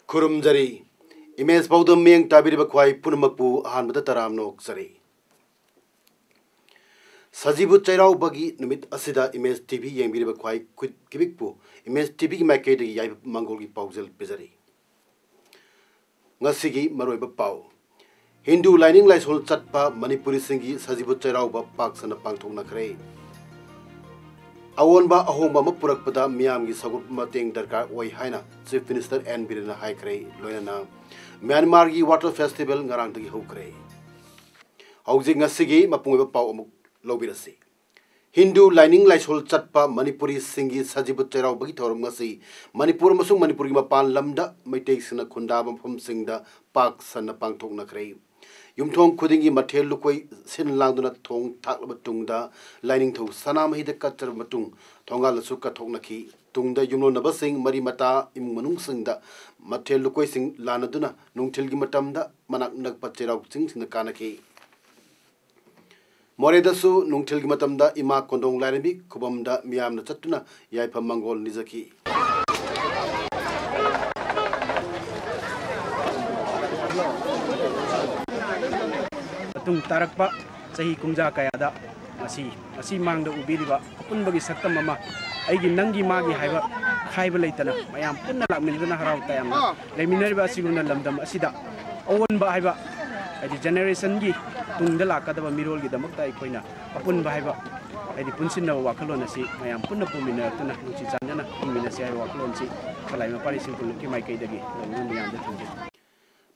खुरुमजरी image पाउदम मेंग ताबिरिबा ख्वाई पुनमकपु अहानबदा तराम नोकसरी सजीबु चैराउबगी नुमित असिदा इमेज टीवी येंबिरिबा ख्वाई किबिकपु इमेज टीवी की माइकेदगी याइ मंगोलगी पाउजल पिजरी ngasiगी मरोइबा पाउ हिंदू लाइनिंग लाइसोल चटपा मणिपुरी सिंगी सजीबु चैराउबा पाक्सना पांगथोंनखरे अवोनबा अहोंबा मपुरकपदा मियामगी सगुप मतेंग दरकार ओइ हाइना चीफ मिनिस्टर एन बिरेना हाइखरे लोयना म्यांमार की वाटर फेस्टिवल ngarangdagi hokre hौजिक ngasiगी मपुंगबा पाउ अमुक लोबिरसी हिंदू लाइनिंग लाइसोल चटपा मणिपुरी सिंगी सजीबु चैराउबगी थौरम ngasi मणिपुर मसुंग मणिपुरी मपान लमदा मैतेसिना खुंदा मफम सिंगदा पाक सन पांगथोंनखरे युमथोंग खुदिंगी मथेल लुकोई सिन लांगदुना थोंग थाकलब तुंगदा लाइनिंग थौ सनामहिदा कचर मतुंग थोंगालसु कथोंनखी तुंगदा युमलो नबसिंग मरी मता इमुंग मनुंग सिंगदा मथेल लुकोई सिंग लानदुना नुंगथिलगी मतमदा मनाक नगपा चैराउ सिंग सिंग कानखी मोरेदसु नुंगथिलगी मतमदा इमा कोंडोंग लाइनबी खुबमदा मियामना चत्तुना याइफा Mongol निजकी tung tarakpa sahi kumja kayada asi mangda ubiriba apunbagi saktam mama aigi nangi magi haiba khaiba leitana mayam punna lakminidana harau tayamna leminariba asiguna lamdam asida awon ba haiba adi generation gi tungda lakadaba mirol gi damakta aikoina apunba haiba adi punsinna wakalon asi mayam punna pumina tuna nuchi janjana ingmina si haiba wakalon si kalai mapari singkul ki maikai dagi lamdam da tunje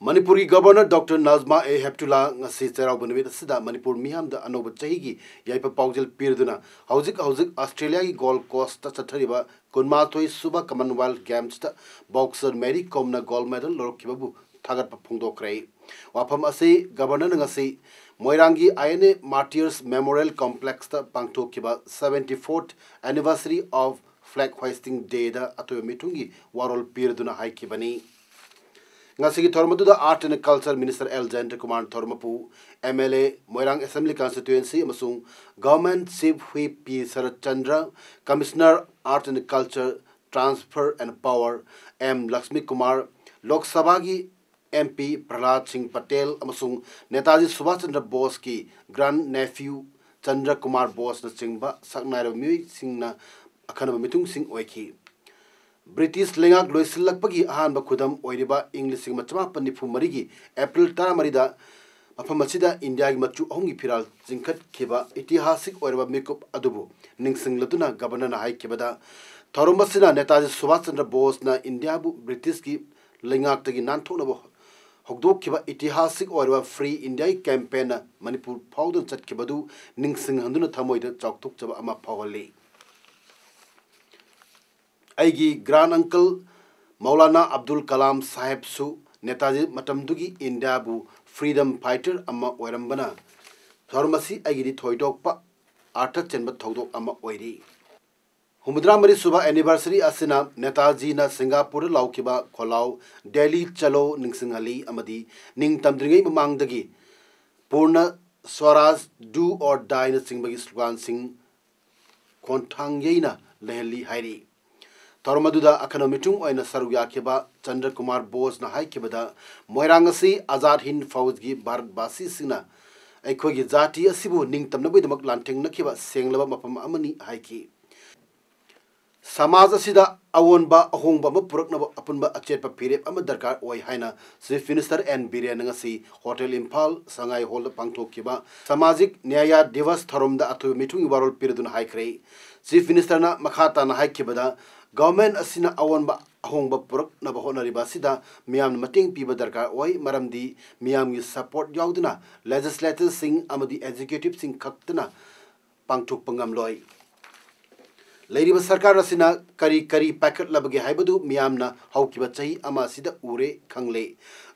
Manipuri governor doctor Najma A Heptulla ngasi चेराउब निमित सिदा मणिपुर मियामदा अनोब चहीगी याइपा पाउजल पिरदुना हौजिक ऑस्ट्रेलिया की गोल्ड कोस्ट चथरिबा कुनमाथोई सुबा कॉमनवेल्थ गेम्स ता बॉक्सर मेरी कॉमना गोल्ड मेडल लरकिबबु थागत फोंदोक्रे वाफम असे गवर्नर ngasi मोइरांगी आईएनए मार्टियर्स मेमोरियल कॉम्प्लेक्स ता पांगथोकिबा 74th anniversary of flag hoisting day दा अतोय मिथुंगी वारोल पिरदुना हाइकिबनी ngasi thormaduda art and culture minister Alexander Kumar Thormapu MLA Moirang Assembly constituency amasung government chief whip P Sarat Chandra commissioner art and culture transfer and power M Lakshmi Kumar Lok Sabha ki MP Prahlad Singh Patel amasung Netaji Subhash Chandra Bose ki grand nephew Chandra Kumar Bose na singba saknaira mui singna akhanaba mitung sing oiki British लेंगाक लोइसिलकपगी अहानबा खुदम ओइरिबा English सिंग मचमा पन्निफु मरिगी April 10 मरिदा मफम असिदा इंडिया की मच्चु अहुंगी फिराल जिंखत खेबा ऐतिहासिक ओइरबा मेकअप अदुबु निंगसिंगलदुना गवर्नर हाइकेबदा थौरमसिना नेताजी सुभाष चंद्र बोस ना इंडिया बु ब्रिटिश की लेंगाक तगी नानथोनबो हगदोखिबा ऐतिहासिक ओइरबा फ्री इंडिया कैंपेन मणिपुर फाउदन चटखेबदु निंगसिंग हंदुना थमोइदा चौकथोकचबा अमा फावली आईगी ग्रांड अंकल मौलाना अब्दुल कलाम साहेब सु नेताजी मतमदुगी इंडिया बु फ्रीडम फाइटर अमा ओइरंबना थौरमसी आईगी थोइदोकपा आर्थक चेनब थौदोक अमा ओइरी हुमद्रा मरी सुबह एनिवर्सरी असिना नेताजी ना सिंगापुर लाउखिबा खोलाउ दिल्ली चलो निंगसिंगली अमदी निंग तमद्रिंगै ममांगदगी पूर्ण स्वराज डू और डाई न सिंगबगी स्लोगन सिंग खोंथांगयैना लहली हाइरी थौरमदुदा अखनमिटुंग ओइना सरुग याखिबा चंद्र कुमार बोस ना हाइखिबदा मोइरांगसी आजाद हिंद फौजगी भारतवासी सिंगना अखोगी जाति असिबु निंगतमनबैदमक लांथेंग नखिबा सेंगलबा मफम अमनी हाइखि समाज असिदा अवोनबा अहोंबा मपुरकनबा अपुनबा अचेतपा फिरेप अमा दरकार ओइ हाइना chief minister N Biren ngasi hotel Imphal Sangai hall पांगथोकिबा सामाजिक न्याय दिवस थरोमदा अथु मिथुंग वारोल पिरदुन हाइख्रे चीफ मिनिस्टर ना मखाता ना हाइखिबदा गवर्नमेंट असिना अवोनबा अहोंबा पुरकनबा होनरिबा सिदा मियाम मतेंग पीबा दरकार ओइ मरमदी मियाम की सपोर्ट याउदना लेजिस्लेटिव सिंग अमदी एग्जीक्यूटिव सिंग खक्तना पांगथोक पंगम लोय लेरिबा सरकार असिना करी पैकेट लबगे हाइबदु मियामना हौकिबा चही अमा सिदा उरे खंगले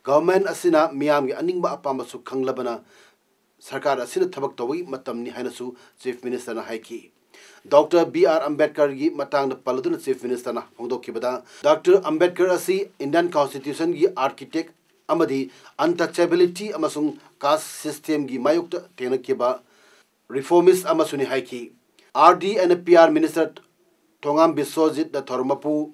गवर्नमेंट असिना मियाम की अनिंगबा अपामसु खंगलबना सरकार असिना थबक तोई मतमनि हाइनसु चीफ मिनिस्टर ना हाइकी Dr. B.R. Ambedkar gi matang da paladun Chief Minister na phongdokibada Dr. Ambedkar asi Indian Constitution gi architect amadi untouchability amasung caste system gi mayukta tenakiba reformist amasuni haiki RD and PR Minister Thongam Biswajit da Thormapu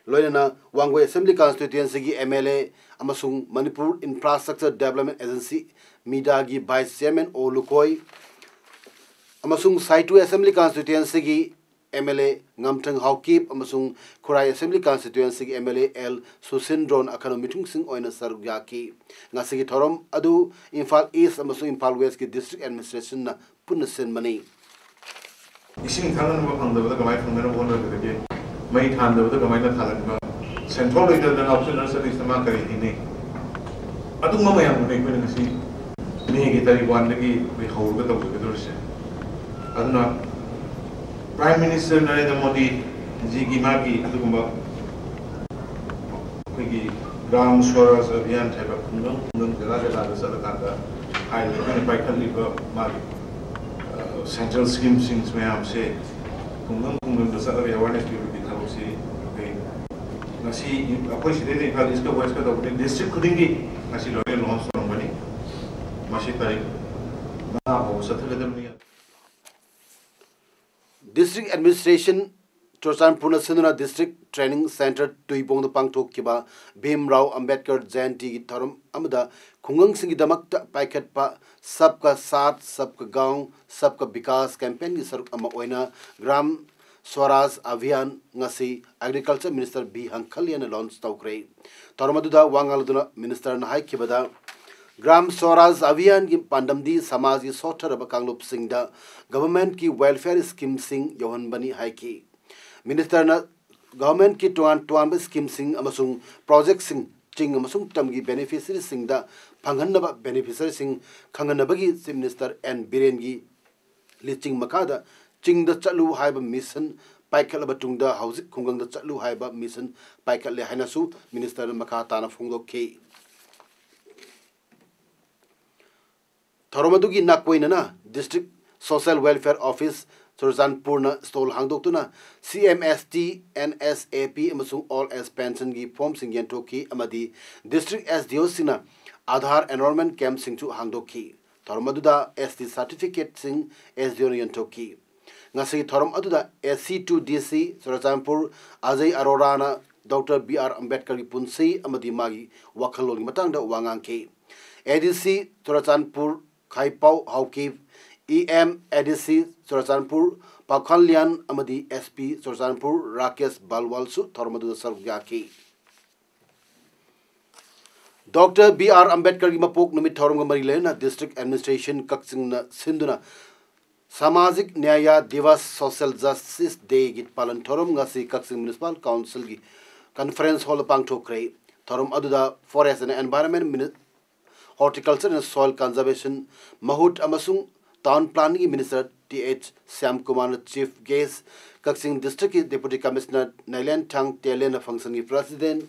loinana Wangwe Assembly Constituency gi MLA amasung Manipur Infrastructure Development Agency MIDA gi Vice Chairman Olukoi amasung Saitu Assembly Constituency gi MLA Ngamtang Haukip amasung Kurai Assembly Constituency gi MLA L Susindron akano mitung sing oina sargyaki ngasigi thorom adu Imphal East amasung Imphal West gi District Administration na punnasen mani ising thalan ba phangdabada kamai phangna bonra de mai thandabada kamai na thalan ba central leader dan option nursery sama kari ini adu mama yang ne ko ngasi ne gi tari wan de gi be haur ga taw ga dorse aduna Prime Minister Narendra Modi ji gi ma gi adu gumba ko gi Gram Swaraj Abhiyan type of ngam jala da sa da ka ai ne pai khali ba ma central scheme things may am say kung the salary awareness people be thought say okay nasi apoi side de khali iska voice ka the district khudingi nasi loyal launch from bani mashi tarik na ho sathagadam ni District Administration Chosan Purna Sindhuna District Training Center Tuipong the Pangtok Kiba Bhim Rao Ambedkar Jayanti Thorum Amada Kungang Singi Damakta Paikat Pa Sabka Saath Sabka Gaon Sabka Vikas campaign gi saruk ama oina Gram Swaraj Abhiyan ngasi Agriculture Minister B Hankhalian launch tawkre Thorumaduda Wangaladuna Minister na haikibada Gram Swaraj Abhiyan ki pandamdi samaj ki sothar ba kanglup singda government ki welfare scheme sing yohan bani haiki Minister na government ki tuan scheme sing amasung project sing ching amasung tamgi beneficiary sing da phanganaba beneficiary sing khanganabagi Chief Minister N Biren gi listing makada ching da chalu haiba mission paikal batungda hauzik khungang da chalu haiba mission paikal le hainasu minister makata na phongdok ke Thoromadugi nakpoina na district social welfare office Surzanpur na stall hangdoktuna CMST NSAP amasung all as pension gi form sing yantoki amadi district SDO sina Aadhaar enrollment camp sing chu hangdoki Thoromaduda ST certificate sing SDO yantoki ngasi thorom aduda SC2DC Surzanpur Ajay Arora na Dr. B.R. Ambedkar gi punsi amadi magi wakhalol gi matang da wangang ke ADC Surzanpur Khaipau Hauki EM ADC Surzanpur Pakhalyan amadi SP Surzanpur Rakesh Balwal su Thormadu Sargyaki Dr. B.R. Ambedkar gi mapok numit thorom ga marilena district administration kaksing na sinduna Samajik Nyaya Divas Social Justice Day git palan thorom ngasi kaksing municipal council gi conference hall pangthokre thorom aduda forest and environment horticulture and soil conservation mahut amasung town planning minister TH Syam Kumar chief guest kaksing district deputy commissioner Nailan Thang Telen function president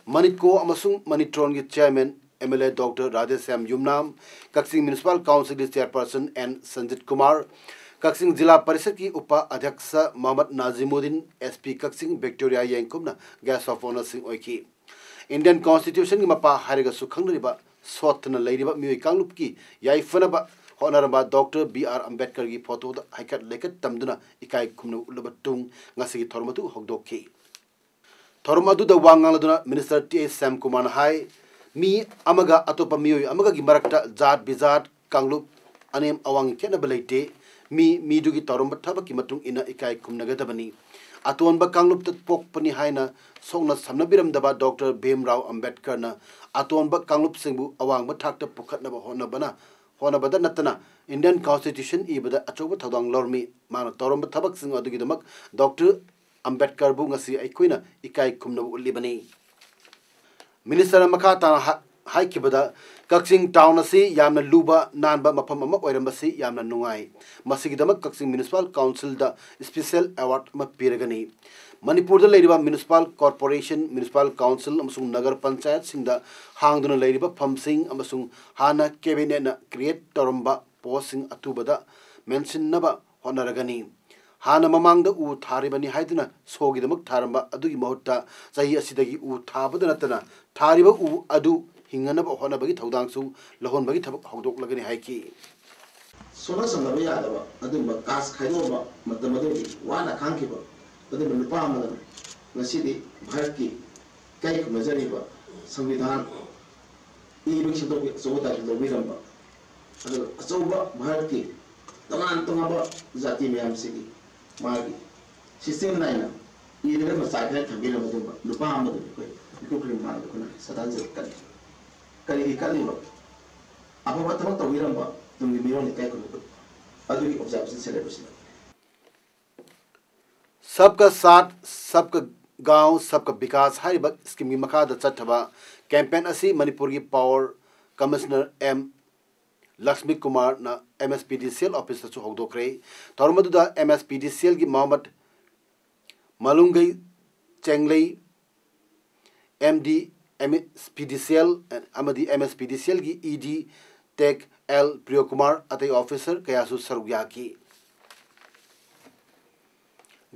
Manitko amasung Manitron chairman MLA Dr. Radhesam Yumnam kaksing municipal council chairperson and Sanjit Kumar kaksing jila parishad ki upa adhyaksa Mohammad Nazimuddin SP kaksing Victoria Yankumna gas of honor sing oiki Indian constitution ki mapa hariga sukhangnariba swatna leiriba mioi kanglup ki yaifanaba Honorable Dr. B.R. Ambedkar gi photo da haikat lekat tamduna ikai khumna ulabatung ngasigi thormatu hogdoki thormatu da wangaladuna minister T.S. Sam Kumar hai mi amaga atopa mioi amaga gi marakta jat bizat kanglup anem awang kena belaite mi dugi thoromba thabaki matung ina ikai khumna gadabani atonba kanglup tat pok pani haina songna samnabiram daba Dr. Bhim Rao Ambedkar na atonba kanglup singbu awang ba thakta pukhatna ba hona bana Hona bada natana Indian Constitution ibada achoba thodang lormi mana torom thabak sing adugi damak Dr. Ambedkar bu ngasi aikoina ikai khumna ulibani Minister makata haikibada kaksing town asi yamna luba nanba mafam ama oirambasi yamna nungai masigi damak kaksing municipal council da special award ma piragani Manipur da leiriba municipal corporation municipal council amasung nagar panchayat singda hangduna leiriba phamsing amasung hana cabinet na create toromba posting atubada mention naba honaragani हाना ममांगदा उ थारिबनी हाइदना सोगिदमक थारंबा अदुगी महत्ता चाही असिदगी उ थाबद नतना थारिबा उ अदु हिंगनब होनबगी थौदांगसु लहोनबगी थबक हौदोक लगनी हाइकी सोना संगबा यादबा अदुम कास खाइदोबा मतमदुगी वाना खांखिबा अदुम नुपा अमदन ngасidi Bharat की कई खुमजरीबा संविधान इबंग सिदोगी सोबता लोबिरंबा अदु अचौबा भारत की तमाम तमाबा जाति मयाम सिगी मागी सिस्टम नाइना इदरे मसाइल थबिरा मदुबा नुपा अमदु कोई इकुक्री मार दुखना सदान जर करी कलीबा अबवा तमक तबिरंबा तुंगी मिरोन कई खुमदु अदुगी ऑब्जर्वेशन सेलेब्रेशन सबका साथ सबका गांव सबका विकास हाइब स्कीम की मखाद चथबा कैंपेन असी मणिपुर की power commissioner M Lakshmi Kumar ना एमएसपीडीसीएल ऑफिस से होदोखरे तौरमदुदा एमएसपीडीसीएल की मोहम्मद मलुंगई चेंगलई एमडी एमएसपीडीसीएल अमदी एमएसपीडीसीएल की ईडी टेक एल प्रियो कुमार अतई ऑफिसर कयासु सरुया की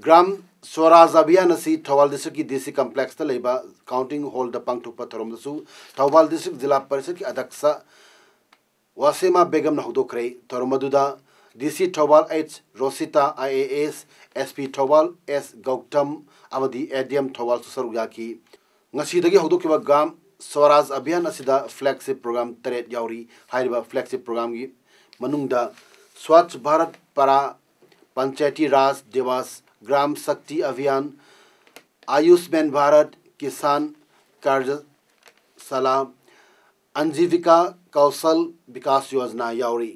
ग्राम स्वराज अभियान असी थौबाल डिस्ट्रिक्ट की डीसी कॉम्प्लेक्स लेबा काउंटिंग हॉल द पांगथोकपा थौरमदसु थौबाल डिस्ट्रिक्ट जिला परिषद की अध्यक्ष वासेमा बेगम न होदोखरे थौरमदुदा DC Thoubal H Rosita IAS SP Thoubal S Gautam अमदी एडीएम थौबाल सुसरुया की ngasiदगी होदोखिबा ग्राम स्वराज अभियान असिदा फ्लैगशिप प्रोग्राम तरेट यावरी हाइरिबा फ्लैगशिप प्रोग्राम की मनुंगदा स्वच्छ भारत परा पंचायती राज दिवस ग्राम शक्ति अभियान आयुष्मान भारत किसान कार्यशाला अंजीविका कौशल विकास योजना यावरी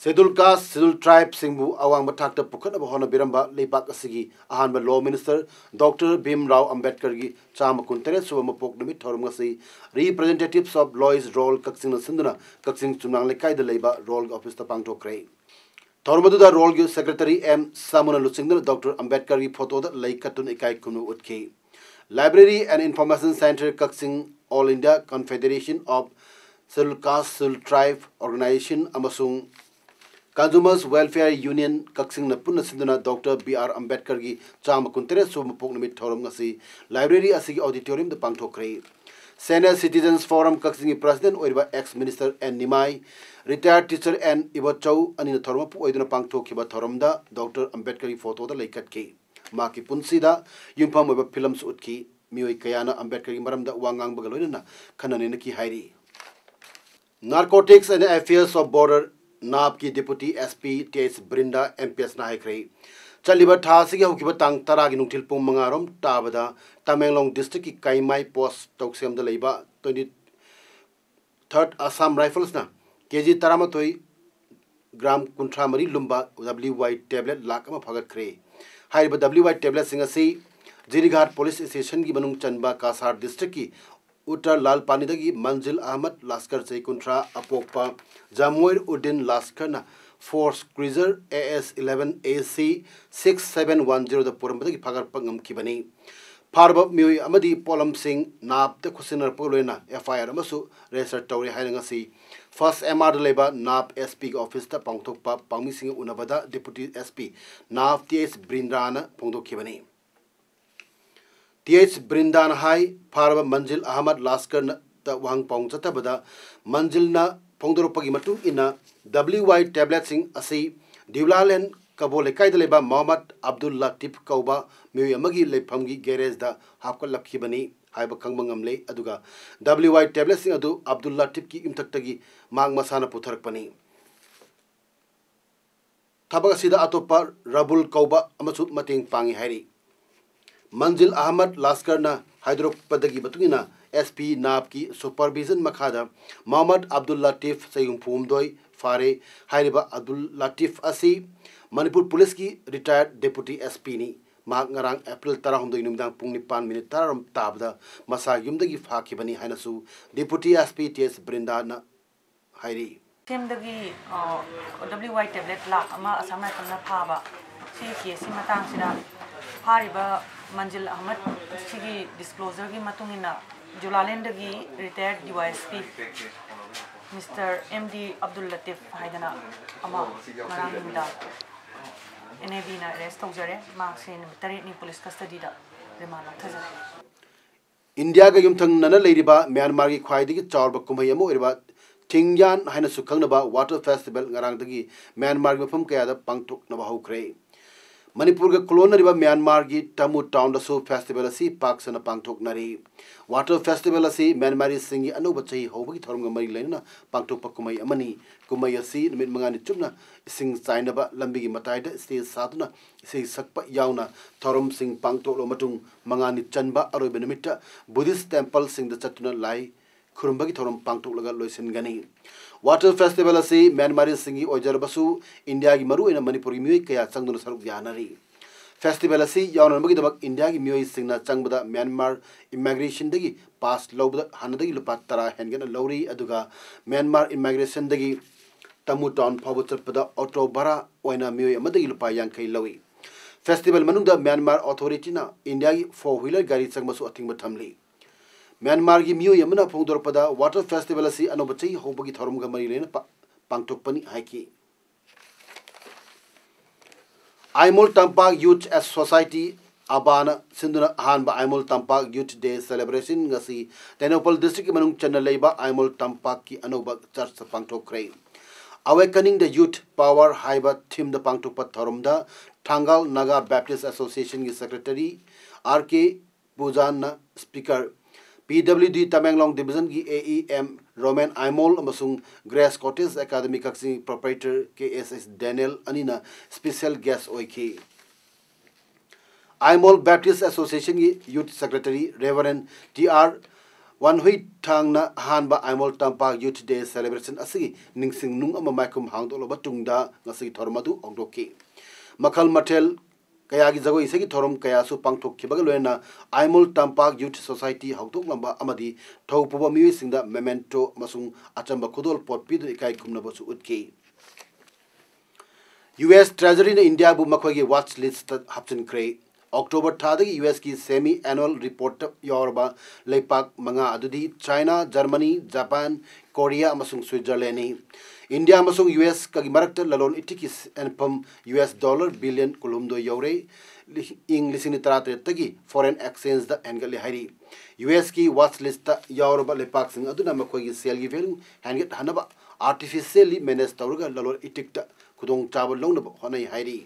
शेड्यूल कास्ट शेड्यूल ट्राइब सिंबु अवांग बथाक पुखनब होना बिरंबा लेपाक असिगी अहानबा law minister doctor Bhimrao Ambedkar की चाम कुंतरे सुब मपोक निमित थौरमगसी रिप्रेजेंटेटिव्स ऑफ लॉयज रोल कक्सिंग सिंधना कक्सिंग चुनांग लेकाय द लेबा रोल ऑफिस त पांगथोखरे थौरमदुदा रोल की सेक्रेटरी एम सामुना लुचिंगन डॉक्टर अंबेडकर की फोटो द लेकतुन इकाई कुनु उठकी library and information centre Kakching all India confederation of schedule caste schedule tribe organisation अमसुंग कंज्यूमर्स वेलफेयर यूनियन कक्सिंग न पुनः सिंधना डॉक्टर बी.आर. अंबेडकर की चाम कुंतरे सुब पोक निमित थौरम ngasi लाइब्रेरी असिगी ऑडिटोरियम द पांगथोखरे senior citizens forum Kakching president ओइबा ex minister N Nimai retired teacher N Ibochou अनि थौरम पु ओइदना पांगथोखिबा थौरमदा डॉक्टर अंबेडकर की फोटो द लेकटके माकी पुंसीदा युमफम ओइबा फिल्म्स उठकी मियोय कयाना अंबेडकर की मरमदा वांगांग बगलोइना खननेन की हाइरी narcotics and affairs of border नाब की deputy SP TS Brinda MPS नायक्रे चलिबा थासिगे होकिबा तांग तरा की नुंथिल पुंग मंगारोम ताबदा तमेंगलोंग डिस्ट्रिक्ट की काइमाई पोस्ट तौक्सेम द लेबा 23rd असम राइफल्स ना केजी तरामथोई ग्राम कुंठा मरी लुम्बा WY टेबलेट लाख अमा फगतख्रे हाइरिबा WY टेबलेट सिंग असि जिरीघाट पुलिस स्टेशन की मनुंग चनबा कासार डिस्ट्रिक्ट की उत्तर लाल पानीदगी मंजिल अहमद लास्कर से कुंठा अपोकपा जामोइर उद्दीन लास्कर ना फोर्स क्रूजर AS11 AC 6710 द पुरमदगी फगर पंगम की बनी फारब मियोई अमदी पोलम सिंह नाब द खुसिनर पोलोइना FIR अमसु रेजिस्टर तौरे हाइरंगसी फर्स्ट MR लेबा नाब SP ऑफिस द पांगथोकपा पांगमी सिंह उनबदा डिप्टी SP नाब TS ब्रिंदाना पोंगदोखी बनी TH ब्रिंदान हाई फारब मंजिल अहमद लास्कर द वांग पोंग चतबदा मंजिल ना पोंगदोरपगी मतु इना WY टेबलेट सिंह असि दिवलालेन कबो लेकाय द लेबा मोहम्मद अब्दुल लतीफ कौबा मियोय अमगी लेफमगी गैरेज द हापकलखिबनी हाइब खंगमंगमले अदुगा WY टेबलेट सिंह अदु अब्दुल लतीफ की इमथक्तगी मांग मसाना पुथरकपनी थबक सिदा अतोपा रबुल कौबा अमसु मतेंग पांगी हाइरी मंजिल अहमद लास्कर ना हाइड्रोपदगी बतुगिना SP नाब की सुपरविजन मखादा मोहम्मद अब्दुल लतीफ सयुम फूमदोय फारे हाइरिबा अब्दुल लतीफ असि मणिपुर पुलिस की रिटायर्ड डेप्यूटी SP नी माग ngarang April 13 नुमदांग पुंग 9 मिनिट तारम ताबदा मसा युमदगी फाखिबनी हाइनसु डेप्यूटी SP TS ब्रिंदा ना हाइरी सेमदगी WY टेबलेट लाख अमा असम राइफल ना फाबा सी केसी मतंग सिदा फारिबा मंजिल अहमद सिगी डिस्क्लोजर की मतुंगिना जुलालेंडगी retired DYSP Mr. MD Abdul Latif haidana ama marang nimda NAB na arrest tawjare maksin tari ni police custody da remand thajare India ga yumthang nana leiriba Myanmar gi khwaidi gi chawrba kumhai amo iriba Tingyan haina sukhangnaba water festival ngarang dagi Myanmar gi mafam kaya da pangthok naba hokre Manipur ga kolona riba Myanmar gi Tamu town da so festival asi paksana pangthok nari water festival asi Myanmar singi anoba chai hobagi thorum ga mari lena pangthok pakumai amani kumai asi nimit mangani chupna sing chainaba lambi gi matai da stage satuna sei sakpa yauna thorum sing pangthok lo matung mangani chanba aroi benimita Buddhist temple sing da chatuna lai Kurumbagi thorum pangthok laga loisin gani water festival asi Myanmar singi ojar basu India gi maru ina Manipur gi mioi kaya changduna saruk yanari festival asi yauna magi dabak India gi mioi singna changbada Myanmar immigration dagi pass lobda hanadagi lupa tara hengena lori aduga Myanmar immigration dagi Tamu town phabu chappada auto bara oina mioi amadagi lupa yankai lawi festival manungda Myanmar authority na India gi 4-wheeler gari changmasu athingba thamli Myanmar gi miyo yamna phongdor pada water festival asi anobachai hobagi thorum ga mari lena pangtok pani haiki Aimol Tampak Youth as Society Abana Sinduna Hanba Aimol Tampak Youth Day celebration ngasi Tenopal district manung channel leiba Aimol Tampak ki anoba church pangtok krai Awakening the Youth Power Haiba theme the pangtok pat thorum da Thangal Naga Baptist Association ki secretary RK Pujan speaker PWD Tamenglong Division ki AEM Roman Aimol amasung Grace Cottage Academy kaksing proprietor KSS Daniel Anina special guest oiki Aimol Baptist Association ki Youth Secretary Reverend TR Wanhui Thangna Hanba Aimol Tampak Youth Day celebration asigi ningsing nung ama maikum hangdolo batungda ngasi thormadu ongdoki Makal Matel Kaya gi jago isegi thorum kaya su pangthok khibaga loena Aimol Tampak Youth Society hautok lamba amadi thaupuba miwi singda memento masung achamba khudol pot pidu ikai kumna basu utki US Treasury na India bu makhwagi watch list hapchin kre October thadagi US ki semi annual report yorba leipak manga adudi China Germany Japan Korea amasung Switzerland India amasung US kagi marakta lalon itikis enpam US dollar billion kulumdo yore ing lisini tarate tagi foreign exchange da engali hairi US ki watch list ta yorba lepak sing aduna makhoi sel gi value hanget hanaba artificially manage tawruga lalon itikta kudong chabal longna honai hairi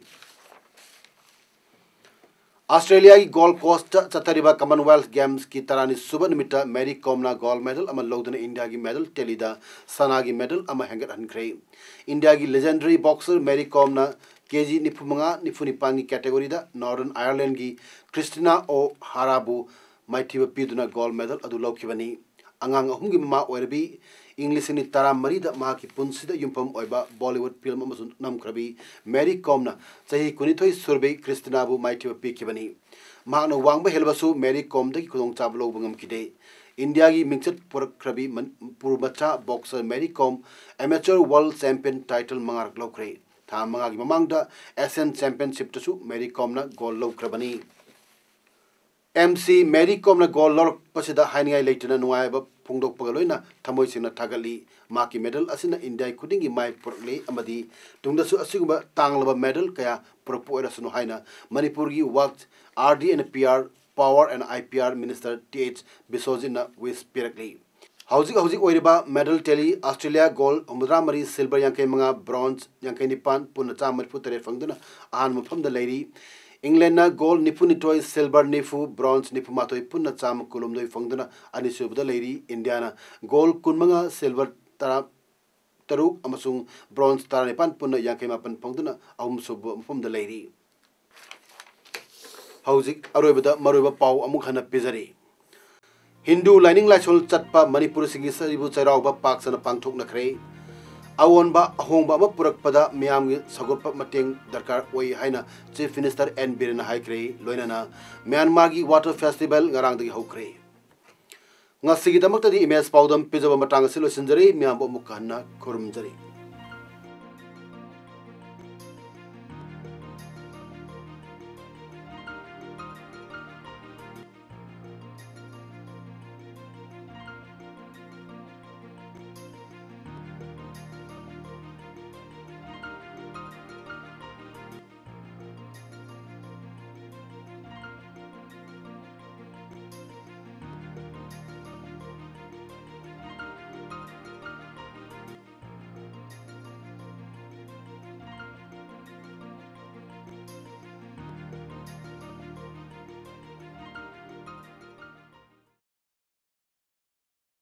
Australia ki Gold Coast Chatariba Commonwealth Games ki tarani suba nimita Mary Kom na gold medal ama lodana India ki medal telida Sana ki medal ama hangat hankre India ki legendary boxer Mary Kom na kg nifumanga nifunipan ki category da Northern Ireland ki Christina O'Harabu maithiba piduna gold medal adu lokhibani angang ahum gi mama oirbi English ni tara marida ma ki punsida yumpam oiba Bollywood film amasun namkrabi Mary Kom na chahi kunithoi survey Christina bu maithiba pikibani ma no wangba helbasu Mary Kom da ki khudong chablo bangam kide India gi mingchat purkrabi purbacha boxer Mary Kom amateur world champion title mangar lokre tha manga gi mamangda Asian championship tasu Mary Kom na gold lokrabani MC Mary Kom na gold lor pasida haingai leitana nuaiba Pungdok Pagaloina, Tamoy Sina Tagali, Maki medal, Asina India Kudingi Mai Portly, Amadi, Tungdasu Asuma Tanglaba medal, Kaya Propoera Sunohaina, Manipurgi worked RD and PR, Power and IPR Minister TH Bisozina with Pirakli. Housing Oiriba, medal tele, Australia gold, Umudramari, silver Yankay Manga, bronze, Yankay Nipan, Punacham Putare Fangduna, Anmu from the lady. England na gold nipunitoi silver nifu bronze nipumatoi punna cham kulumdoi fangduna anisubda lady Indiana gold kunmanga silver tara taruk amasung bronze tara nipan punna yankai mapan fangduna ahum subu from the lady Hauzik aroibada maroiba pau amuk hana pizari Hindu lining laisol chatpa Manipur singi saribu chairauba paksana pangthok nakre Awonba ahongba ma purakpada miyamgi sagoppa mateng darkar oi haina Chief Minister N Birena haikre loinana Myanmar gi water festival ngarangdagi hokre ngasigi damakta di image paodam pijaba matang silo sinjari miyambo mukhanna khurumjari